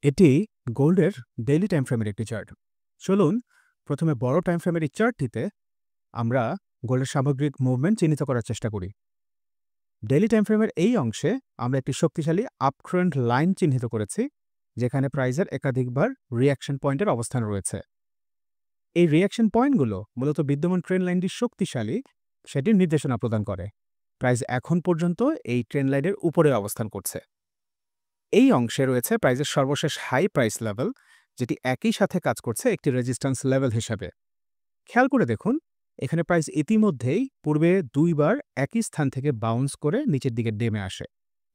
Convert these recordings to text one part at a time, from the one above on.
এটি গোল্ডের daily time ফ্রেমের একটি চার্ট। চলুন প্রথমে বড় টাইম ফ্রেমের এই চার্টটিতে আমরা গোল্ডের সামগ্রিক মুভমেন্ট চিহ্নিত করার চেষ্টা করি। ডেইলি টাইম ফ্রেমের এই অংশে আমরা একটি শক্তিশালী আপট্রেন্ড লাইন চিহ্নিত করেছি, যেখানে প্রাইজের একাধিকবার রিঅ্যাকশন পয়েন্টের অবস্থান রয়েছে। এই রিঅ্যাকশন পয়েন্টগুলো মূলত বিদ্যমান ট্রেন্ড লাইনটি শক্তিশালী সেটির নির্দেশনা প্রদান করে। প্রাইস এখন পর্যন্ত এই ট্রেন্ড লাইনের উপরে অবস্থান করছে। এই অংশে রয়েছে প্রাইজের সর্বশেষ হাই প্রাইস লেভেল, যেটি একই সাথে কাজ করছে একটি রেজিস্ট্যান্স লেভেল হিসাবে। খেয়াল করে দেখুন, এখানে প্রাইস ইতিমধ্যেই পূর্বে দুইবার একই স্থান থেকে বাউন্স করে নিচের দিকে নেমে আসে।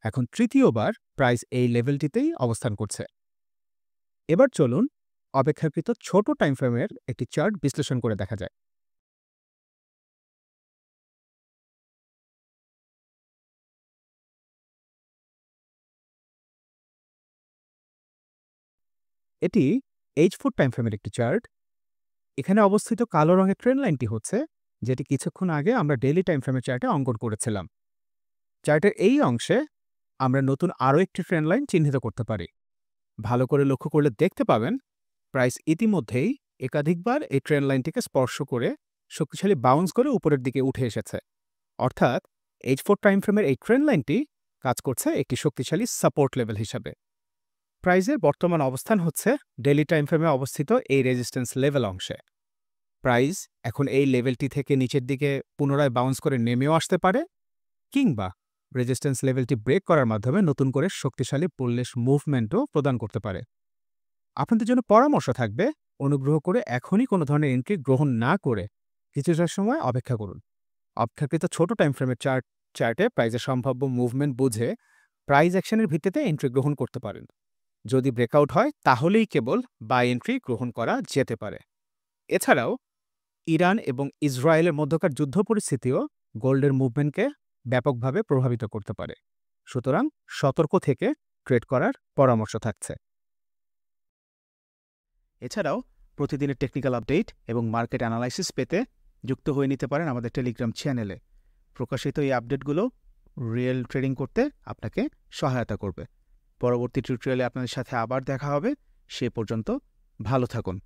এখন তৃতীয়বার প্রাইস এই লেভেলটিতেই অবস্থান করছে। এবার চলুন অপেক্ষাকৃত ছোট টাইম ফ্রেমের একটি চার্ট বিশ্লেষণ করে দেখা যায়। এটি H4 টাইম ফ্রেমের একটি চার্ট। এখানে অবস্থিত কালো রঙের ট্রেন্ড লাইনটি হচ্ছে যেটি কিছুক্ষণ আগে আমরা ডেইলি টাইম ফ্রেমের চার্টে অঙ্কন করেছিলাম। চার্টের এই অংশে আমরা নতুন আরও একটি ট্রেন্ড লাইন চিহ্নিত করতে পারি। ভালো করে লক্ষ্য করলে দেখতে পাবেন প্রাইস ইতিমধ্যেই একাধিকবার এই ট্রেন্ড লাইনটিকে স্পর্শ করে শক্তিশালী বাউন্স করে উপরের দিকে উঠে এসেছে। অর্থাৎ H4 টাইম ফ্রেমের এই ট্রেন্ড লাইনটি কাজ করছে একটি শক্তিশালী সাপোর্ট লেভেল হিসাবে। প্রাইজের বর্তমান অবস্থান হচ্ছে ডেইলি টাইম ফ্রেমে অবস্থিত এই রেজিস্ট্যান্স লেভেল অংশে। প্রাইস এখন এই লেভেলটি থেকে নিচের দিকে পুনরায় বাউন্স করে নেমেও আসতে পারে, কিংবা রেজিস্ট্যান্স লেভেলটি ব্রেক করার মাধ্যমে নতুন করে শক্তিশালী বুলিশ মুভমেন্টও প্রদান করতে পারে। আপনাদের জন্য পরামর্শ থাকবে, অনুগ্রহ করে এখনই কোনো ধরনের এন্ট্রি গ্রহণ না করে কিছুটা সময় অপেক্ষা করুন। অপেক্ষাকৃত ছোট টাইম ফ্রেমের চার্টে প্রাইজের সম্ভাব্য মুভমেন্ট বুঝে প্রাইজ অ্যাকশনের ভিত্তিতে এন্ট্রি গ্রহণ করতে পারেন। যদি ব্রেকআউট হয় তাহলেই কেবল বাই এন্ট্রি গ্রহণ করা যেতে পারে। এছাড়াও ইরান এবং ইসরায়েলের মধ্যকার যুদ্ধ পরিস্থিতিও গোল্ডের মুভমেন্টকে ব্যাপকভাবে প্রভাবিত করতে পারে। সুতরাং সতর্ক থেকে ট্রেড করার পরামর্শ থাকছে। এছাড়াও প্রতিদিনের টেকনিক্যাল আপডেট এবং মার্কেট অ্যানালাইসিস পেতে যুক্ত হয়ে নিতে পারেন আমাদের টেলিগ্রাম চ্যানেলে। প্রকাশিত এই আপডেটগুলো রিয়েল ট্রেডিং করতে আপনাকে সহায়তা করবে। পরবর্তী টিউটোরিয়ালে আপনাদের সাথে আবার দেখা হবে। সে পর্যন্ত ভালো থাকুন।